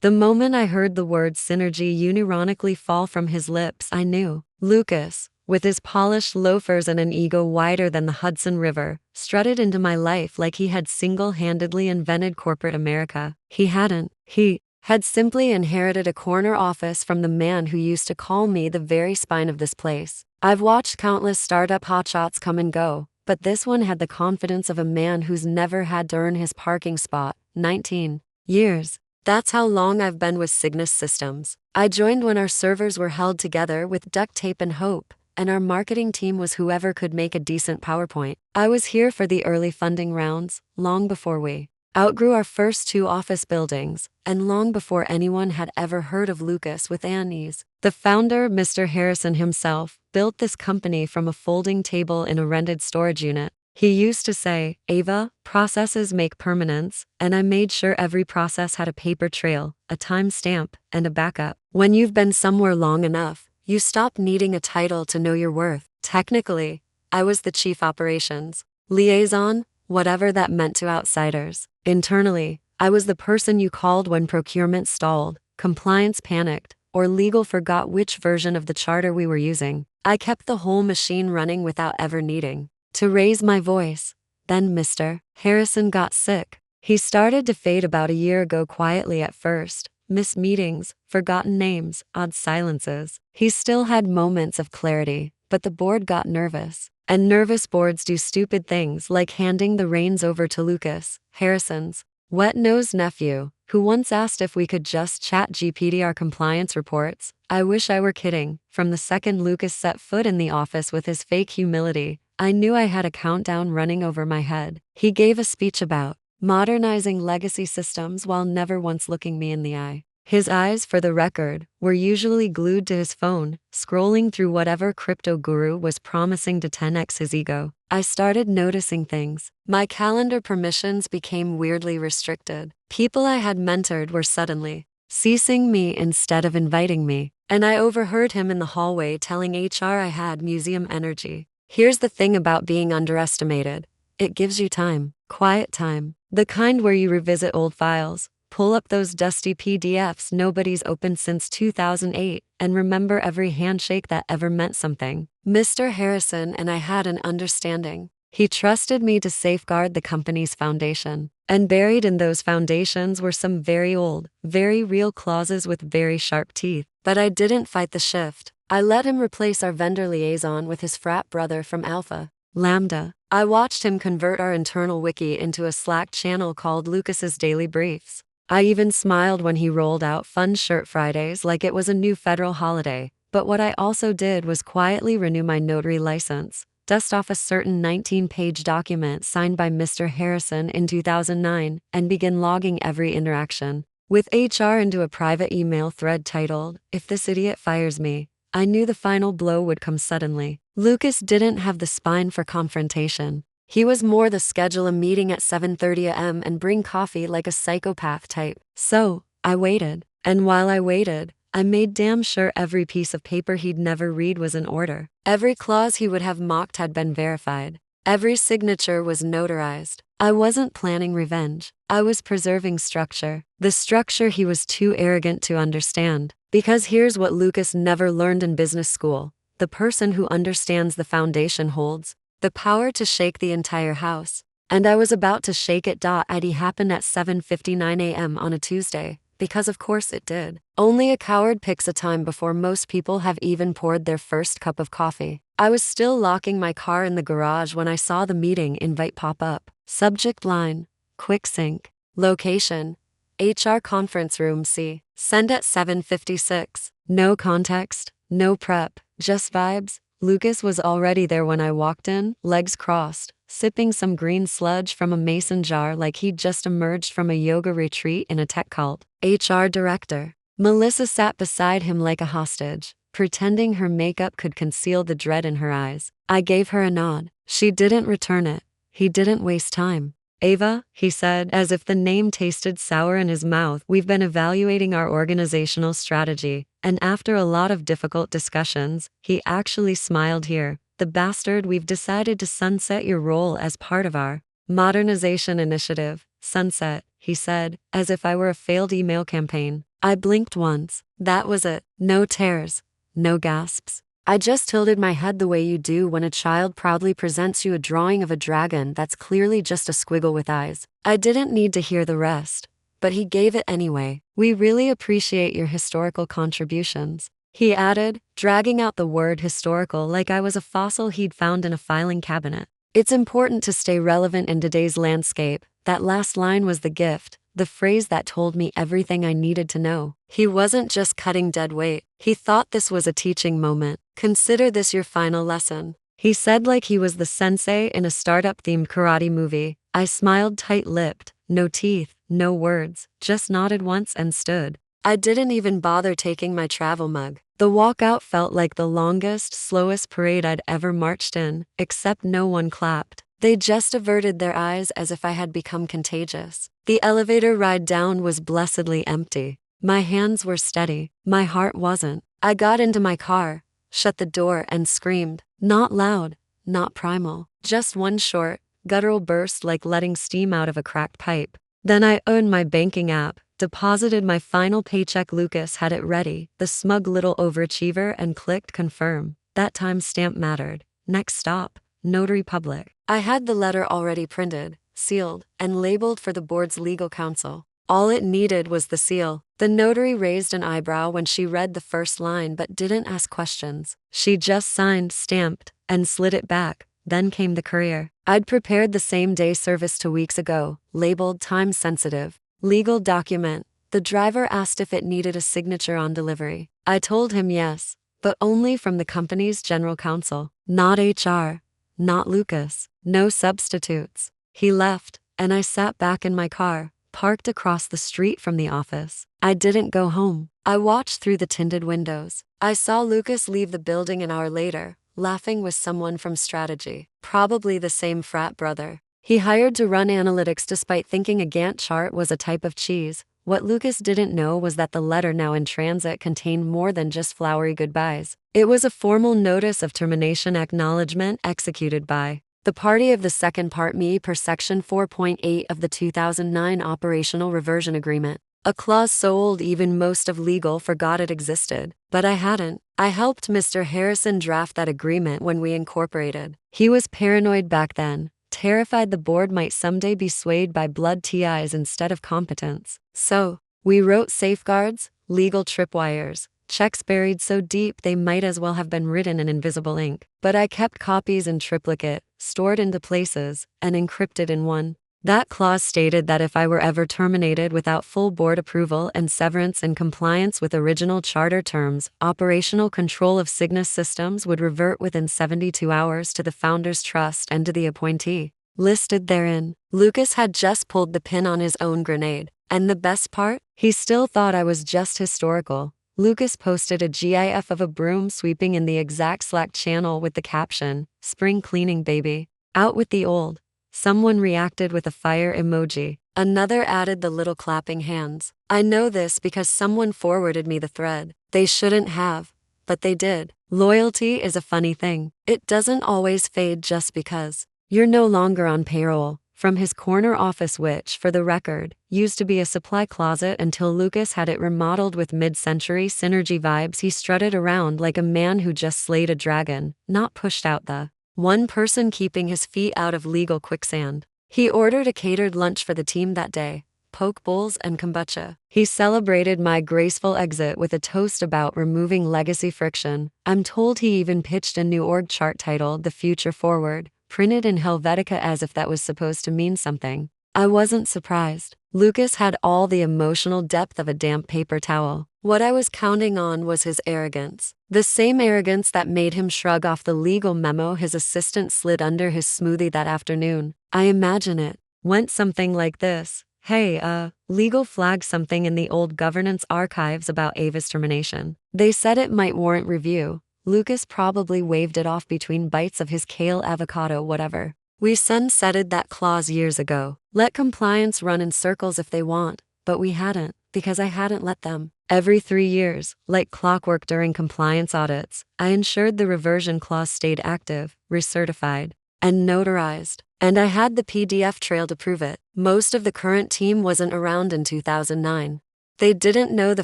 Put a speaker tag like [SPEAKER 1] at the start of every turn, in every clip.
[SPEAKER 1] The moment I heard the word synergy unironically fall from his lips, I knew. Lucas, with his polished loafers and an ego wider than the Hudson River, strutted into my life like he had single-handedly invented corporate America. He hadn't. He had simply inherited a corner office from the man who used to call me the very spine of this place. I've watched countless startup hotshots come and go, but this one had the confidence of a man who's never had to earn his parking spot. 19 years. That's how long I've been with Cygnus Systems. I joined when our servers were held together with duct tape and hope, and our marketing team was whoever could make a decent PowerPoint. I was here for the early funding rounds, long before we outgrew our first 2 office buildings, and long before anyone had ever heard of Lucas with Annie's. The founder, Mr. Harrison himself, built this company from a folding table in a rented storage unit. He used to say, "Ava, processes make permanence," and I made sure every process had a paper trail, a timestamp, and a backup. When you've been somewhere long enough, you stop needing a title to know your worth. Technically, I was the chief operations liaison, whatever that meant to outsiders. Internally, I was the person you called when procurement stalled, compliance panicked, or legal forgot which version of the charter we were using. I kept the whole machine running without ever needing to raise my voice. Then Mr. Harrison got sick. He started to fade about a year ago, quietly at first. Missed meetings, forgotten names, odd silences. He still had moments of clarity, but the board got nervous. And nervous boards do stupid things like handing the reins over to Lucas, Harrison's wet-nosed nephew, who once asked if we could just chat GPT our compliance reports. I wish I were kidding. From the second Lucas set foot in the office with his fake humility, I knew I had a countdown running over my head. He gave a speech about modernizing legacy systems while never once looking me in the eye. His eyes, for the record, were usually glued to his phone, scrolling through whatever crypto guru was promising to 10x his ego. I started noticing things. My calendar permissions became weirdly restricted. People I had mentored were suddenly ceasing me instead of inviting me. And I overheard him in the hallway telling HR I had museum energy. Here's the thing about being underestimated. It gives you time. Quiet time. The kind where you revisit old files, pull up those dusty PDFs nobody's opened since 2008, and remember every handshake that ever meant something. Mr. Harrison and I had an understanding. He trusted me to safeguard the company's foundation. And buried in those foundations were some very old, very real clauses with very sharp teeth. But I didn't fight the shift. I let him replace our vendor liaison with his frat brother from Alpha Lambda. I watched him convert our internal wiki into a Slack channel called Lucas's Daily Briefs. I even smiled when he rolled out fun shirt Fridays like it was a new federal holiday. But what I also did was quietly renew my notary license, dust off a certain 19-page document signed by Mr. Harrison in 2009, and begin logging every interaction with HR into a private email thread titled, "If this idiot fires me." I knew the final blow would come suddenly. Lucas didn't have the spine for confrontation. He was more the schedule a meeting at 7:30 a.m. and bring coffee like a psychopath type. So, I waited. And while I waited, I made damn sure every piece of paper he'd never read was in order. Every clause he would have mocked had been verified. Every signature was notarized. I wasn't planning revenge. I was preserving structure. The structure he was too arrogant to understand. Because here's what Lucas never learned in business school. The person who understands the foundation holds the power to shake the entire house. And I was about to shake it. It happened at 7:59 a.m. on a Tuesday, because of course it did. Only a coward picks a time before most people have even poured their first cup of coffee. I was still locking my car in the garage when I saw the meeting invite pop up. Subject line, quick sync. Location, HR conference room C. Send at 7:56. No context, no prep, just vibes. Lucas was already there when I walked in, legs crossed, sipping some green sludge from a mason jar like he'd just emerged from a yoga retreat in a tech cult. HR director Melissa sat beside him like a hostage, pretending her makeup could conceal the dread in her eyes. I gave her a nod. She didn't return it. He didn't waste time. "Ava," he said, as if the name tasted sour in his mouth, "we've been evaluating our organizational strategy, and after a lot of difficult discussions, he actually smiled here. The bastard, we've decided to sunset your role as part of our modernization initiative." Sunset, he said, as if I were a failed email campaign. I blinked once. That was it. No tears. No gasps. I just tilted my head the way you do when a child proudly presents you a drawing of a dragon that's clearly just a squiggle with eyes. I didn't need to hear the rest, but he gave it anyway. We really appreciate your historical contributions, he added, dragging out the word historical like I was a fossil he'd found in a filing cabinet. It's important to stay relevant in today's landscape. That last line was the gift, the phrase that told me everything I needed to know. He wasn't just cutting dead weight. He thought this was a teaching moment. Consider this your final lesson, he said like he was the sensei in a startup-themed karate movie. I smiled tight-lipped, no teeth, no words, just nodded once and stood. I didn't even bother taking my travel mug. The walkout felt like the longest, slowest parade I'd ever marched in, except no one clapped. They just averted their eyes as if I had become contagious. The elevator ride down was blessedly empty. My hands were steady. My heart wasn't. I got into my car, shut the door, and screamed. Not loud, not primal, just one short, guttural burst like letting steam out of a cracked pipe. Then I opened my banking app, deposited my final paycheck. Lucas had it ready, the smug little overachiever, and clicked confirm. That timestamp mattered. Next stop, Notary Public. I had the letter already printed, sealed, and labeled for the board's legal counsel. All it needed was the seal. The notary raised an eyebrow when she read the first line but didn't ask questions. She just signed, stamped, and slid it back. Then came the courier. I'd prepared the same-day service 2 weeks ago, labeled time-sensitive. Legal document. The driver asked if it needed a signature on delivery. I told him yes, but only from the company's general counsel. Not HR. Not Lucas. No substitutes. He left, and I sat back in my car, parked across the street from the office. I didn't go home. I watched through the tinted windows. I saw Lucas leave the building an hour later, laughing with someone from strategy, probably the same frat brother he hired to run analytics despite thinking a Gantt chart was a type of cheese. What Lucas didn't know was that the letter now in transit contained more than just flowery goodbyes. It was a formal notice of termination acknowledgement executed by the party of the second part me per section 4.8 of the 2009 Operational Reversion Agreement. A clause so old even most of legal forgot it existed. But I hadn't. I helped Mr. Harrison draft that agreement when we incorporated. He was paranoid back then, terrified the board might someday be swayed by blood TIs instead of competence. So, we wrote safeguards, legal tripwires, checks buried so deep they might as well have been written in invisible ink. But I kept copies in triplicate, stored into places, and encrypted in one. That clause stated that if I were ever terminated without full board approval and severance in compliance with original charter terms, operational control of Cygnus systems would revert within 72 hours to the founder's trust and to the appointee listed therein. Lucas had just pulled the pin on his own grenade. And the best part? He still thought I was just historical. Lucas posted a GIF of a broom sweeping in the exact Slack channel with the caption, "Spring cleaning baby. Out with the old." Someone reacted with a fire emoji. Another added the little clapping hands. I know this because someone forwarded me the thread. They shouldn't have, but they did. Loyalty is a funny thing. It doesn't always fade just because you're no longer on payroll. From his corner office, which, for the record, used to be a supply closet until Lucas had it remodeled with mid-century synergy vibes, he strutted around like a man who just slayed a dragon, not pushed out the one person keeping his feet out of legal quicksand. He ordered a catered lunch for the team that day, poke bowls and kombucha. He celebrated my graceful exit with a toast about removing legacy friction. I'm told he even pitched a new org chart titled The Future Forward, printed in Helvetica as if that was supposed to mean something. I wasn't surprised. Lucas had all the emotional depth of a damp paper towel. What I was counting on was his arrogance. The same arrogance that made him shrug off the legal memo his assistant slid under his smoothie that afternoon. I imagine it went something like this. Hey, legal flagged something in the old governance archives about Ava's termination. They said it might warrant review. Lucas probably waved it off between bites of his kale avocado whatever. We sunsetted that clause years ago. Let compliance run in circles if they want, but we hadn't, because I hadn't let them. Every 3 years, like clockwork during compliance audits, I ensured the reversion clause stayed active, recertified, and notarized. And I had the PDF trail to prove it. Most of the current team wasn't around in 2009. They didn't know the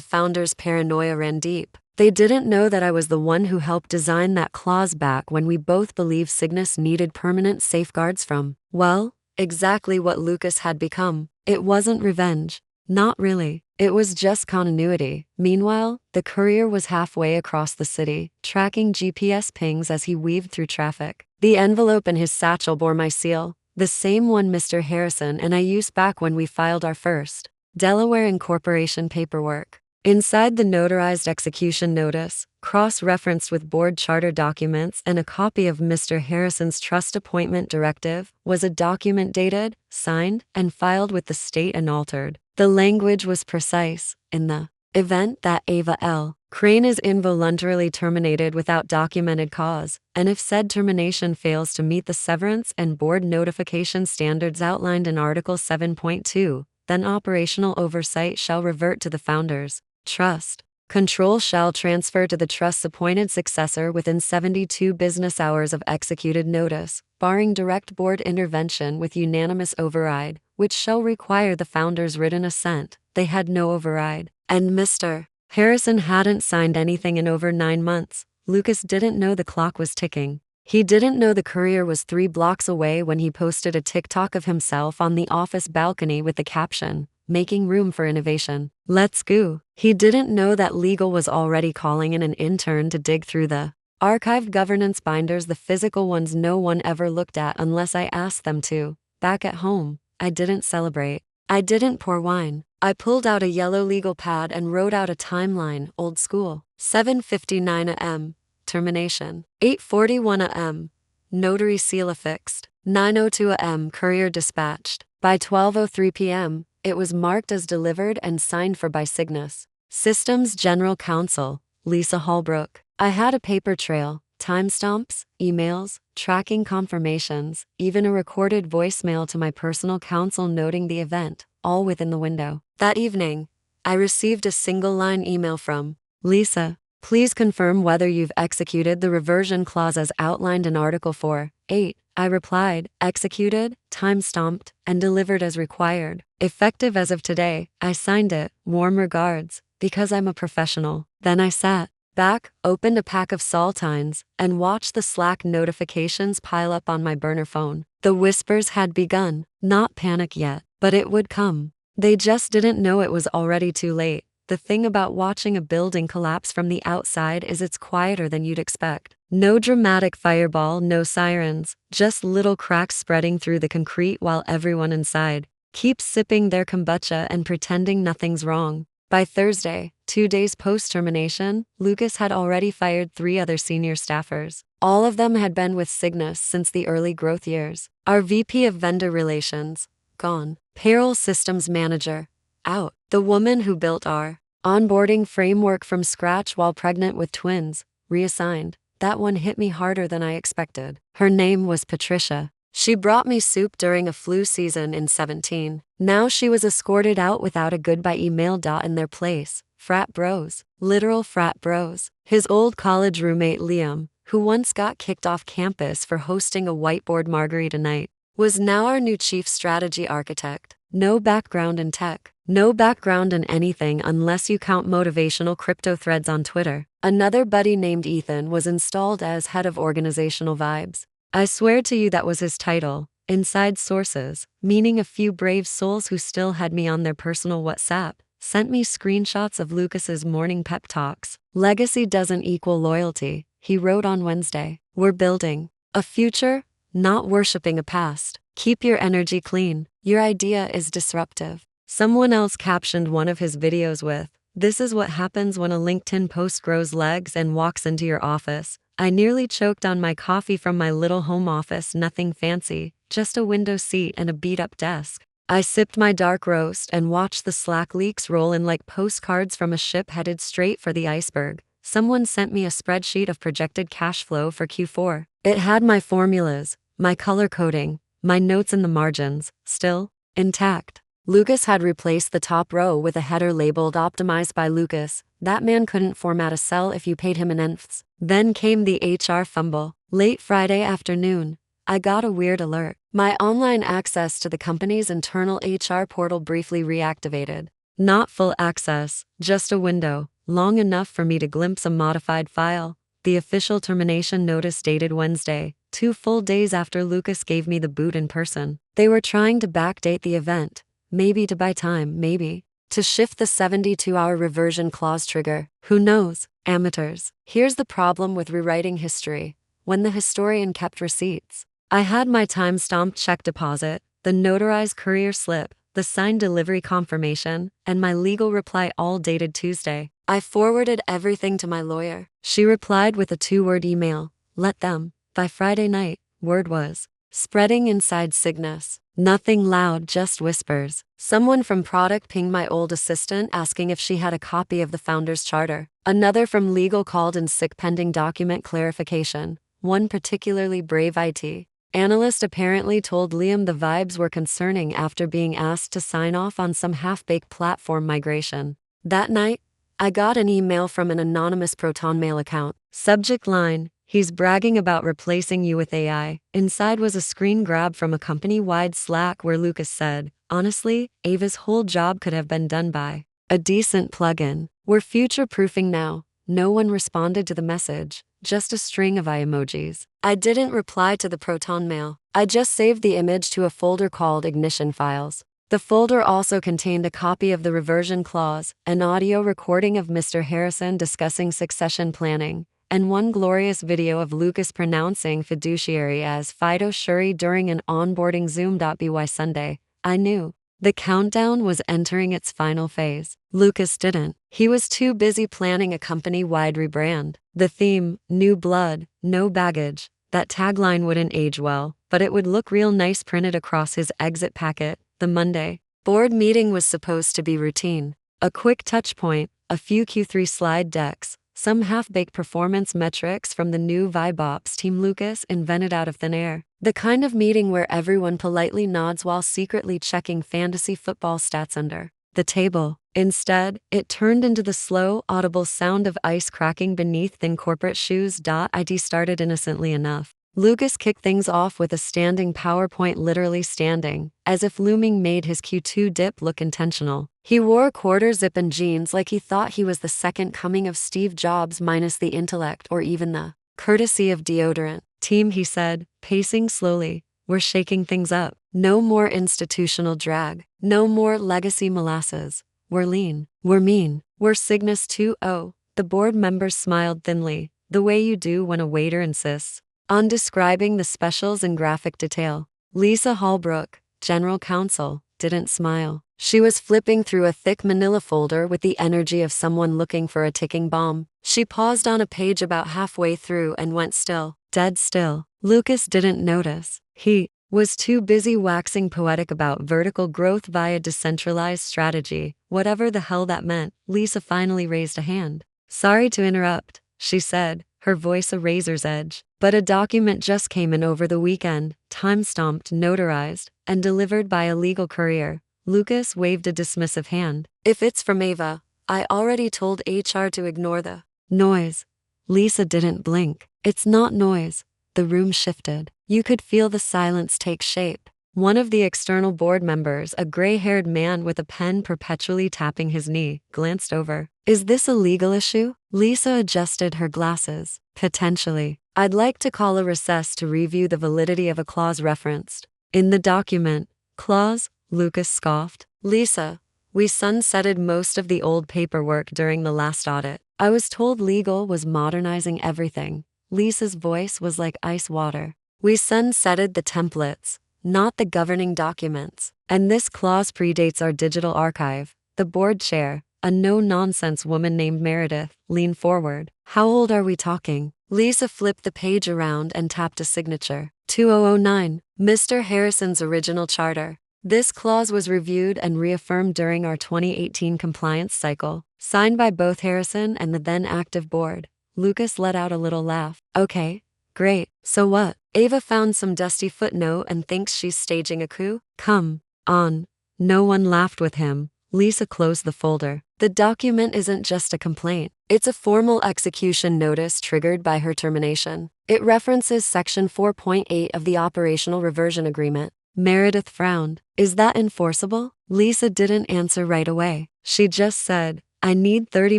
[SPEAKER 1] founder's paranoia ran deep. They didn't know that I was the one who helped design that clause back when we both believed Cygnus needed permanent safeguards from, well, exactly what Lucas had become. It wasn't revenge. Not really. It was just continuity. Meanwhile, the courier was halfway across the city, tracking GPS pings as he weaved through traffic. The envelope in his satchel bore my seal, the same one Mr. Harrison and I used back when we filed our first Delaware incorporation paperwork. Inside the notarized execution notice, cross-referenced with board charter documents and a copy of Mr. Harrison's trust appointment directive, was a document dated, signed, and filed with the state and altered. The language was precise. In the event that Ava L. Crane is involuntarily terminated without documented cause, and if said termination fails to meet the severance and board notification standards outlined in Article 7.2, then operational oversight shall revert to the founders. Trust. Control shall transfer to the trust's appointed successor within 72 business hours of executed notice, barring direct board intervention with unanimous override, which shall require the founders' written assent. They had no override. And Mr. Harrison hadn't signed anything in over 9 months. Lucas didn't know the clock was ticking. He didn't know the courier was 3 blocks away when he posted a TikTok of himself on the office balcony with the caption, "Making room for innovation. Let's go." He didn't know that legal was already calling in an intern to dig through the archived governance binders, the physical ones no one ever looked at unless I asked them to. Back at home, I didn't celebrate. I didn't pour wine. I pulled out a yellow legal pad and wrote out a timeline, old school. 7:59 a.m. Termination. 8:41 a.m. Notary seal affixed. 9:02 a.m. Courier dispatched. By 12:03 p.m., it was marked as delivered and signed for by Cygnus. Systems General Counsel, Lisa Holbrook. I had a paper trail, timestamps, emails, tracking confirmations, even a recorded voicemail to my personal counsel noting the event, all within the window. That evening, I received a single-line email from Lisa. Please confirm whether you've executed the reversion clause as outlined in Article 4.8. I replied, executed, time-stamped, and delivered as required. Effective as of today. I signed it, warm regards, because I'm a professional. Then I sat back, opened a pack of saltines, and watched the Slack notifications pile up on my burner phone. The whispers had begun, not panic yet, but it would come. They just didn't know it was already too late. The thing about watching a building collapse from the outside is it's quieter than you'd expect. No dramatic fireball, no sirens, just little cracks spreading through the concrete while everyone inside keeps sipping their kombucha and pretending nothing's wrong. By Thursday, 2 days post-termination, Lucas had already fired 3 other senior staffers. All of them had been with Cygnus since the early growth years. Our VP of Vendor Relations, gone. Payroll Systems Manager, out. The woman who built our onboarding framework from scratch while pregnant with twins, reassigned. That one hit me harder than I expected. Her name was Patricia. She brought me soup during a flu season in 17. Now she was escorted out without a goodbye email. In their place, frat bros. Literal frat bros. His old college roommate Liam, who once got kicked off campus for hosting a whiteboard margarita night, was now our new chief strategy architect. No background in tech. No background in anything unless you count motivational crypto threads on Twitter. Another buddy named Ethan was installed as head of organizational vibes. I swear to you that was his title. Inside sources, meaning a few brave souls who still had me on their personal WhatsApp, sent me screenshots of Lucas's morning pep talks. Legacy doesn't equal loyalty, he wrote on Wednesday. We're building a future, not worshipping a past. Keep your energy clean. Your idea is disruptive. Someone else captioned one of his videos with, "This is what happens when a LinkedIn post grows legs and walks into your office." I nearly choked on my coffee from my little home office, nothing fancy, just a window seat and a beat-up desk. I sipped my dark roast and watched the Slack leaks roll in like postcards from a ship headed straight for the iceberg. Someone sent me a spreadsheet of projected cash flow for Q4. It had my formulas, my color coding, my notes in the margins, still intact. Lucas had replaced the top row with a header labeled "Optimized by Lucas." That man couldn't format a cell if you paid him an nth. Then came the HR fumble. Late Friday afternoon, I got a weird alert. My online access to the company's internal HR portal briefly reactivated. Not full access, just a window, long enough for me to glimpse a modified file. The official termination notice dated Wednesday, 2 full days after Lucas gave me the boot in person. They were trying to backdate the event, maybe to buy time, maybe to shift the 72-hour reversion clause trigger. Who knows? Amateurs. Here's the problem with rewriting history. When the historian kept receipts, I had my time-stamped check deposit, the notarized courier slip, the signed delivery confirmation, and my legal reply all dated Tuesday. I forwarded everything to my lawyer. She replied with a 2-word email. Let them. By Friday night, word was spreading inside Cygnus. Nothing loud, just whispers. Someone from product pinged my old assistant asking if she had a copy of the founder's charter. Another from legal called in sick pending document clarification. One particularly brave IT analyst apparently told Liam the vibes were concerning after being asked to sign off on some half-baked platform migration. That night, I got an email from an anonymous ProtonMail account. Subject line, he's bragging about replacing you with AI. Inside was a screen grab from a company-wide Slack where Lucas said, honestly, Ava's whole job could have been done by a decent plugin. We're future-proofing now. No one responded to the message, just a string of eye emojis. I didn't reply to the ProtonMail. I just saved the image to a folder called Ignition Files. The folder also contained a copy of the reversion clause, an audio recording of Mr. Harrison discussing succession planning, and one glorious video of Lucas pronouncing fiduciary as Fido Shuri during an onboarding Zoom.by Sunday. I knew the countdown was entering its final phase. Lucas didn't. He was too busy planning a company-wide rebrand. The theme, new blood, no baggage. That tagline wouldn't age well, but it would look real nice printed across his exit packet. The Monday board meeting was supposed to be routine. A quick touch point, a few Q3 slide decks, some half-baked performance metrics from the new VibeOps team Lucas invented out of thin air. The kind of meeting where everyone politely nods while secretly checking fantasy football stats under the table. Instead, it turned into the slow, audible sound of ice cracking beneath thin corporate shoes. It started innocently enough. Lucas kicked things off with a standing PowerPoint, literally standing, as if looming made his Q2 dip look intentional. He wore quarter zip and jeans like he thought he was the second coming of Steve Jobs minus the intellect or even the courtesy of deodorant. Team, he said, pacing slowly, we're shaking things up. No more institutional drag. No more legacy molasses. We're lean. We're mean. We're Cygnus 2.0. The board members smiled thinly, the way you do when a waiter insists on describing the specials in graphic detail. Lisa Hallbrook, general counsel, didn't smile. She was flipping through a thick manila folder with the energy of someone looking for a ticking bomb. She paused on a page about halfway through and went still, dead still. Lucas didn't notice. He was too busy waxing poetic about vertical growth via decentralized strategy, whatever the hell that meant. Lisa finally raised a hand. Sorry to interrupt, she said, her voice a razor's edge. But a document just came in over the weekend, time-stamped, notarized, and delivered by a legal courier. Lucas waved a dismissive hand. If it's from Ava, I already told HR to ignore the noise. Lisa didn't blink. It's not noise. The room shifted. You could feel the silence take shape. One of the external board members, a gray-haired man with a pen perpetually tapping his knee, glanced over. Is this a legal issue? Lisa adjusted her glasses. Potentially. I'd like to call a recess to review the validity of a clause referenced in the document. Clause? Lucas scoffed. Lisa, we sunsetted most of the old paperwork during the last audit. I was told legal was modernizing everything. Lisa's voice was like ice water. We sunsetted the templates, not the governing documents. And this clause predates our digital archive. The board chair, a no-nonsense woman named Meredith, leaned forward. How old are we talking? Lisa flipped the page around and tapped a signature. 2009, Mr. Harrison's original charter. This clause was reviewed and reaffirmed during our 2018 compliance cycle, signed by both Harrison and the then active board. Lucas let out a little laugh. Okay, great. So what? Ava found some dusty footnote and thinks she's staging a coup? Come on. No one laughed with him. Lisa closed the folder. The document isn't just a complaint. It's a formal execution notice triggered by her termination. It references Section 4.8 of the Operational Reversion Agreement. Meredith frowned. Is that enforceable? Lisa didn't answer right away. She just said, I need 30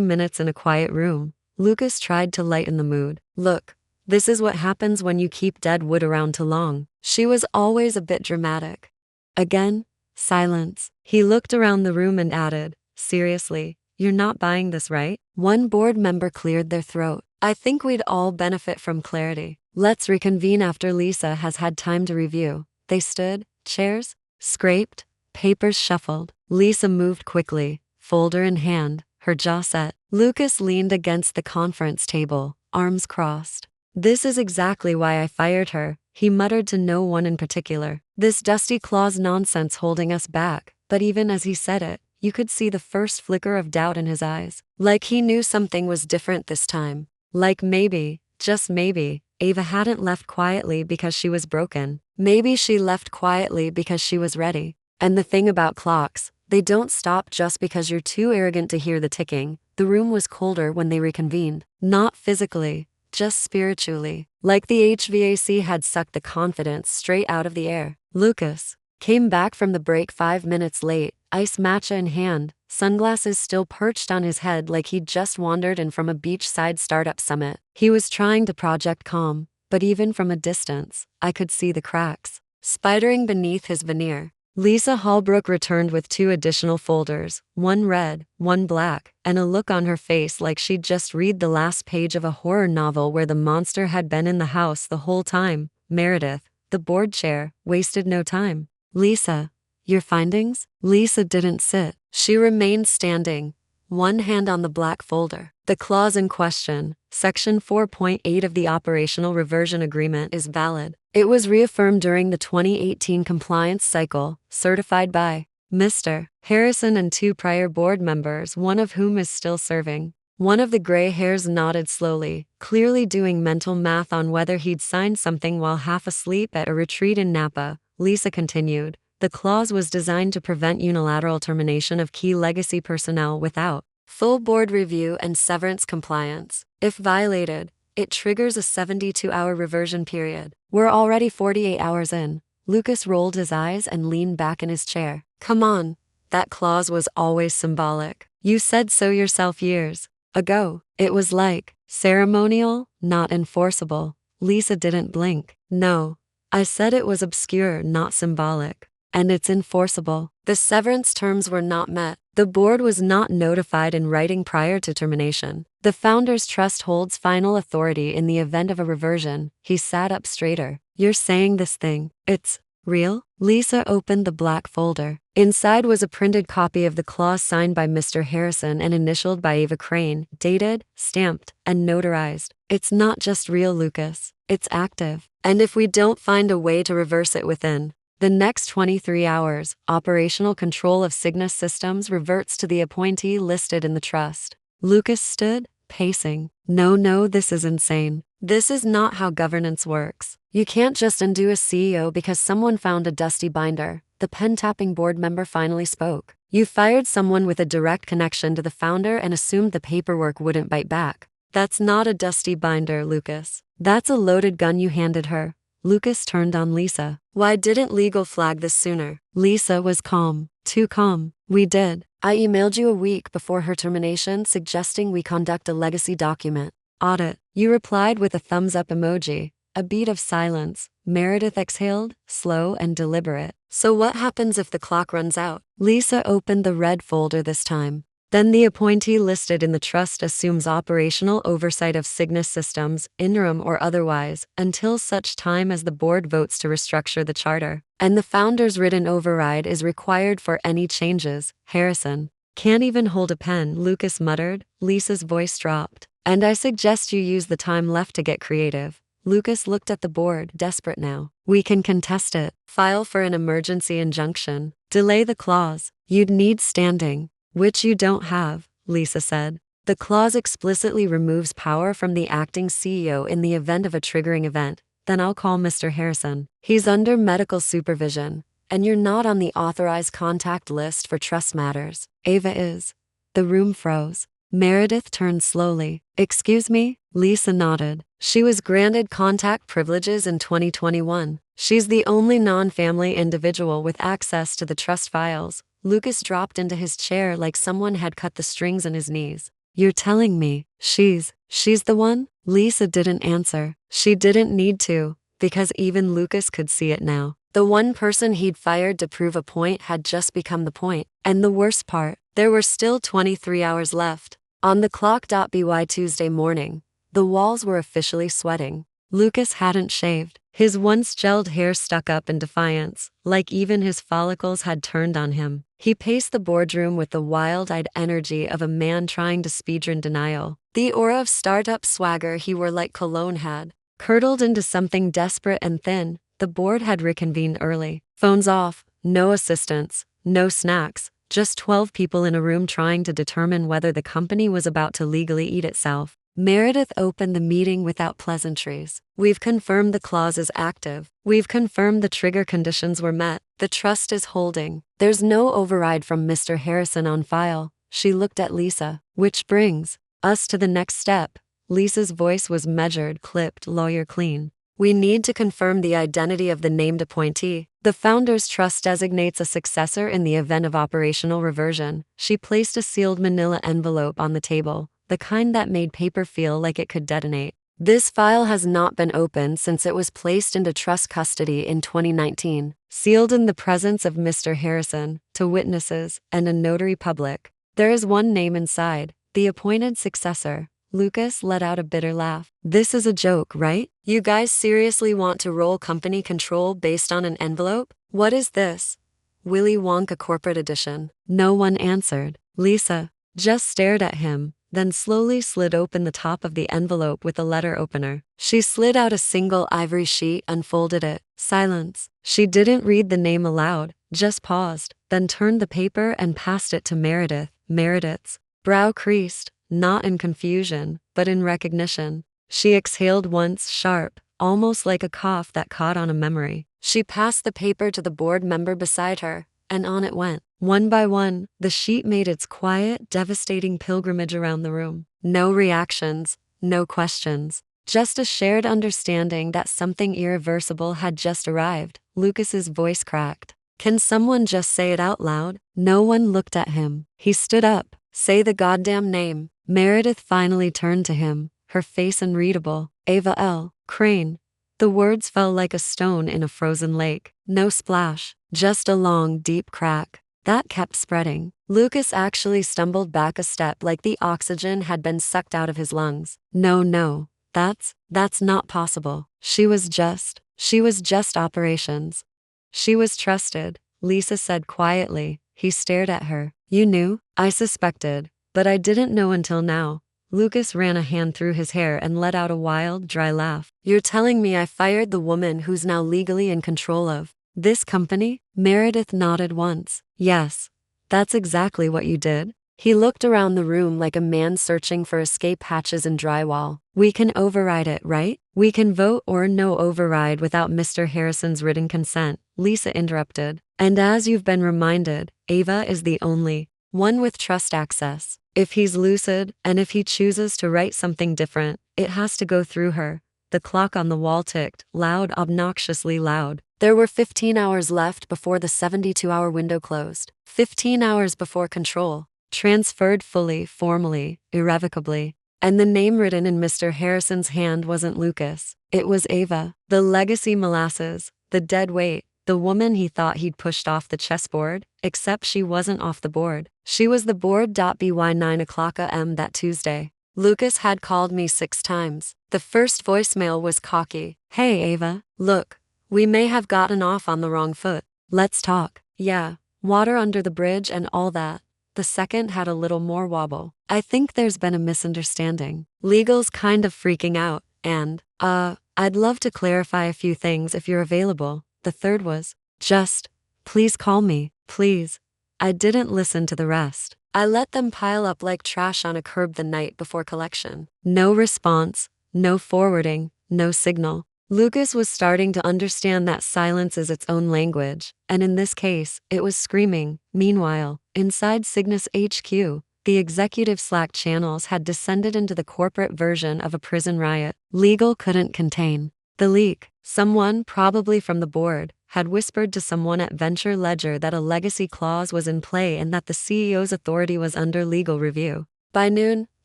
[SPEAKER 1] minutes in a quiet room. Lucas tried to lighten the mood. Look, this is what happens when you keep dead wood around too long. She was always a bit dramatic. Again, silence. He looked around the room and added, seriously, you're not buying this, right? One board member cleared their throat. I think we'd all benefit from clarity. Let's reconvene after Lisa has had time to review. They stood, chairs scraped, papers shuffled. Lisa moved quickly, folder in hand, her jaw set. Lucas leaned against the conference table, arms crossed. This is exactly why I fired her, he muttered to no one in particular. This dusty clause nonsense holding us back, but even as he said it, you could see the first flicker of doubt in his eyes. Like he knew something was different this time. Like maybe, just maybe, Ava hadn't left quietly because she was broken. Maybe she left quietly because she was ready. And the thing about clocks, they don't stop just because you're too arrogant to hear the ticking. The room was colder when they reconvened. Not physically, just spiritually. Like the HVAC had sucked the confidence straight out of the air. Lucas came back from the break 5 minutes late, ice matcha in hand, sunglasses still perched on his head like he'd just wandered in from a beachside startup summit. He was trying to project calm, but even from a distance, I could see the cracks spidering beneath his veneer. Lisa Hallbrook returned with 2 additional folders, one red, one black, and a look on her face like she'd just read the last page of a horror novel where the monster had been in the house the whole time. Meredith, the board chair, wasted no time. Lisa, your findings? Lisa didn't sit. She remained standing, one hand on the black folder. The clause in question, Section 4.8 of the Operational Reversion Agreement, is valid. It was reaffirmed during the 2018 compliance cycle, certified by Mr. Harrison and 2 prior board members, one of whom is still serving. One of the gray hairs nodded slowly, clearly doing mental math on whether he'd signed something while half asleep at a retreat in Napa. Lisa continued. The clause was designed to prevent unilateral termination of key legacy personnel without full board review and severance compliance. If violated, it triggers a 72-hour reversion period. We're already 48 hours in. Lucas rolled his eyes and leaned back in his chair. Come on, that clause was always symbolic. You said so yourself years ago. It was like ceremonial, not enforceable. Lisa didn't blink. No, I said it was obscure, not symbolic. And it's enforceable. The severance terms were not met. The board was not notified in writing prior to termination. The founder's trust holds final authority in the event of a reversion. He sat up straighter. You're saying this thing, it's real? Lisa opened the black folder. Inside was a printed copy of the clause signed by Mr. Harrison and initialed by Ava Crane, dated, stamped, and notarized. It's not just real, Lucas. It's active. And if we don't find a way to reverse it within the next 23 hours, operational control of Cygnus Systems reverts to the appointee listed in the trust. Lucas stood, pacing. No, this is insane. This is not how governance works. You can't just undo a CEO because someone found a dusty binder. The pen-tapping board member finally spoke. You fired someone with a direct connection to the founder and assumed the paperwork wouldn't bite back. That's not a dusty binder, Lucas. That's a loaded gun you handed her. Lucas turned on Lisa. Why didn't legal flag this sooner? Lisa was calm. Too calm. We did. I emailed you a week before her termination suggesting we conduct a legacy document audit. You replied with a thumbs up emoji. A beat of silence. Meredith exhaled, slow and deliberate. So what happens if the clock runs out? Lisa opened the red folder this time. Then the appointee listed in the trust assumes operational oversight of Cygnus Systems, interim or otherwise, until such time as the board votes to restructure the charter. And the founder's written override is required for any changes. Harrison can't even hold a pen, Lucas muttered. Lisa's voice dropped. And I suggest you use the time left to get creative. Lucas looked at the board, desperate now. We can contest it. File for an emergency injunction. Delay the clause. You'd need standing. Which you don't have, Lisa said. The clause explicitly removes power from the acting CEO in the event of a triggering event. Then I'll call Mr. Harrison. He's under medical supervision, and you're not on the authorized contact list for trust matters. Ava is. The room froze. Meredith turned slowly. Excuse me? Lisa nodded. She was granted contact privileges in 2021. She's the only non-family individual with access to the trust files. Lucas dropped into his chair like someone had cut the strings in his knees. You're telling me she's the one? Lisa didn't answer. She didn't need to, because even Lucas could see it now. The one person he'd fired to prove a point had just become the point. And the worst part, there were still 23 hours left. On the clock. By Tuesday morning, the walls were officially sweating. Lucas hadn't shaved. His once gelled hair stuck up in defiance, like even his follicles had turned on him. He paced the boardroom with the wild-eyed energy of a man trying to speedrun denial. The aura of startup swagger he wore like cologne had curdled into something desperate and thin. The board had reconvened early. Phones off, no assistants, no snacks, just 12 people in a room trying to determine whether the company was about to legally eat itself. Meredith opened the meeting without pleasantries. We've confirmed the clause is active. We've confirmed the trigger conditions were met. The trust is holding. There's no override from Mr. Harrison on file. She looked at Lisa. Which brings us to the next step. Lisa's voice was measured, clipped, lawyer clean. We need to confirm the identity of the named appointee. The Founders Trust designates a successor in the event of operational reversion. She placed a sealed manila envelope on the table, the kind that made paper feel like it could detonate. This file has not been opened since it was placed into trust custody in 2019, sealed in the presence of Mr. Harrison, to witnesses, and a notary public. There is one name inside, the appointed successor. Lucas let out a bitter laugh. This is a joke, right? You guys seriously want to roll company control based on an envelope? What is this? Willy Wonka Corporate Edition. No one answered. Lisa just stared at him, then slowly slid open the top of the envelope with a letter opener. She slid out a single ivory sheet, unfolded it. Silence. She didn't read the name aloud, just paused, then turned the paper and passed it to Meredith. Meredith's brow creased. Not in confusion, but in recognition. She exhaled once, sharp, almost like a cough that caught on a memory. She passed the paper to the board member beside her, and on it went. One by one, the sheet made its quiet, devastating pilgrimage around the room. No reactions, no questions. Just a shared understanding that something irreversible had just arrived. Lucas's voice cracked. Can someone just say it out loud? No one looked at him. He stood up. Say the goddamn name. Meredith finally turned to him, her face unreadable. Ava L. Crane. The words fell like a stone in a frozen lake. No splash, just a long, deep crack. That kept spreading. Lucas actually stumbled back a step like the oxygen had been sucked out of his lungs. No, that's not possible. She was just operations. She was trusted, Lisa said quietly. He stared at her. You knew? I suspected. But I didn't know until now. Lucas ran a hand through his hair and let out a wild, dry laugh. You're telling me I fired the woman who's now legally in control of this company? Meredith nodded once. Yes, that's exactly what you did. He looked around the room like a man searching for escape hatches in drywall. We can override it, right? We can vote or no override without Mr. Harrison's written consent, Lisa interrupted. And as you've been reminded, Ava is the only one with trust access. If he's lucid, and if he chooses to write something different, it has to go through her. The clock on the wall ticked, loud, obnoxiously loud. There were 15 hours left before the 72-hour window closed. 15 hours before control transferred fully, formally, irrevocably. And the name written in Mr. Harrison's hand wasn't Lucas. It was Ava, the legacy molasses, the dead weight, the woman he thought he'd pushed off the chessboard, except she wasn't off the board. She was the board. By 9 o'clock a.m. that Tuesday. Lucas had called me 6 times. The first voicemail was cocky. Hey Ava, look, we may have gotten off on the wrong foot. Let's talk. Yeah, water under the bridge and all that. The second had a little more wobble. I think there's been a misunderstanding. Legal's kind of freaking out, and, I'd love to clarify a few things if you're available. The third was, just, please call me, please. I didn't listen to the rest. I let them pile up like trash on a curb the night before collection. No response, no forwarding, no signal. Lucas was starting to understand that silence is its own language, and in this case, it was screaming. Meanwhile, inside Cygnus HQ, The executive Slack channels had descended into the corporate version of a prison riot. Legal couldn't contain the leak. Someone, probably from the board, had whispered to someone at Venture Ledger that a legacy clause was in play and that the CEO's authority was under legal review. By noon,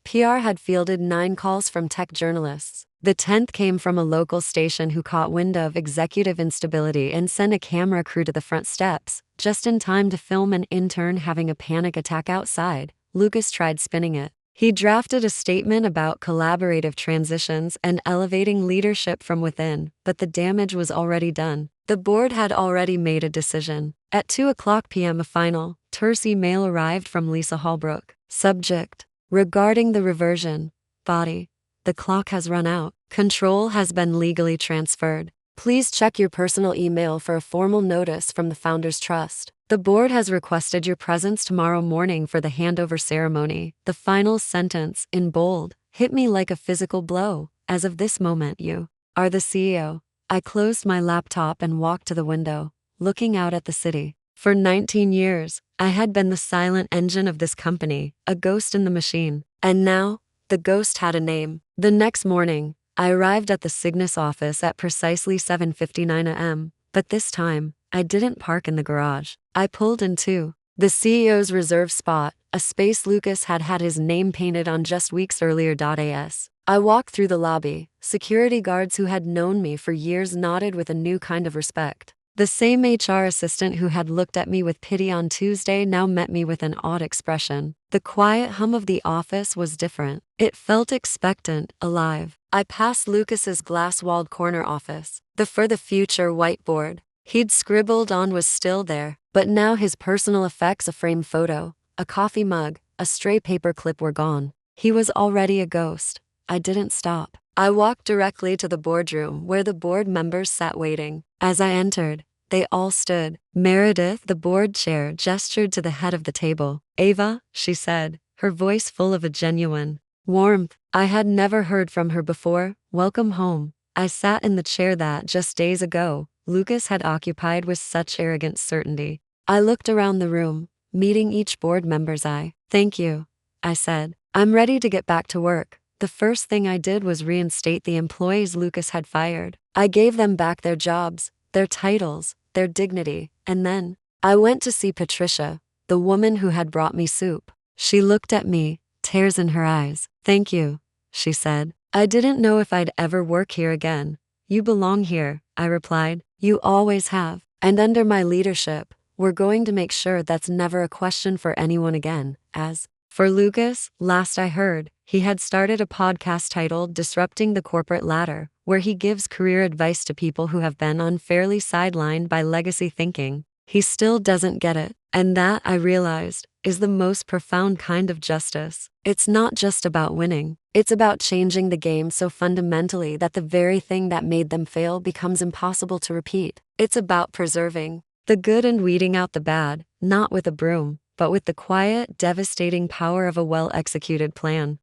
[SPEAKER 1] PR had fielded 9 calls from tech journalists. The 10th came from a local station who caught wind of executive instability and sent a camera crew to the front steps, just in time to film an intern having a panic attack outside. Lucas tried spinning it. He drafted a statement about collaborative transitions and elevating leadership from within, but the damage was already done. The board had already made a decision. At 2:00 p.m. a final, terse email arrived from Lisa Holbrook. Subject: regarding the reversion. Body: the clock has run out. Control has been legally transferred. Please check your personal email for a formal notice from the Founders Trust. The board has requested your presence tomorrow morning for the handover ceremony. The final sentence, in bold, hit me like a physical blow. As of this moment, you are the CEO. I closed my laptop and walked to the window, looking out at the city. For 19 years, I had been the silent engine of this company, a ghost in the machine. And now, the ghost had a name. The next morning, I arrived at the Cygnus office at precisely 7:59 a.m., but this time, I didn't park in the garage. I pulled into the CEO's reserved spot, a space Lucas had had his name painted on just weeks earlier. As I walked through the lobby, security guards who had known me for years nodded with a new kind of respect. The same HR assistant who had looked at me with pity on Tuesday now met me with an odd expression. The quiet hum of the office was different. It felt expectant, alive. I passed Lucas's glass-walled corner office. The "For the Future" whiteboard he'd scribbled on was still there, but now his personal effects, a framed photo, a coffee mug, a stray paper clip were gone. He was already a ghost. I didn't stop. I walked directly to the boardroom where the board members sat waiting. As I entered, they all stood. Meredith, the board chair, gestured to the head of the table. "Ava," she said, her voice full of a genuine warmth I had never heard from her before. "Welcome home." I sat in the chair that, just days ago, Lucas had occupied with such arrogant certainty. I looked around the room, meeting each board member's eye. "Thank you," I said. "I'm ready to get back to work." The first thing I did was reinstate the employees Lucas had fired. I gave them back their jobs, their titles, their dignity, and then I went to see Patricia, the woman who had brought me soup. She looked at me, tears in her eyes. "Thank you," she said. "I didn't know if I'd ever work here again." "You belong here," I replied. "You always have. And under my leadership, we're going to make sure that's never a question for anyone again." As for Lucas, last I heard, he had started a podcast titled Disrupting the Corporate Ladder, where he gives career advice to people who have been unfairly sidelined by legacy thinking. He still doesn't get it. And that, I realized, is the most profound kind of justice. It's not just about winning. It's about changing the game so fundamentally that the very thing that made them fail becomes impossible to repeat. It's about preserving the good and weeding out the bad, not with a broom, but with the quiet, devastating power of a well-executed plan.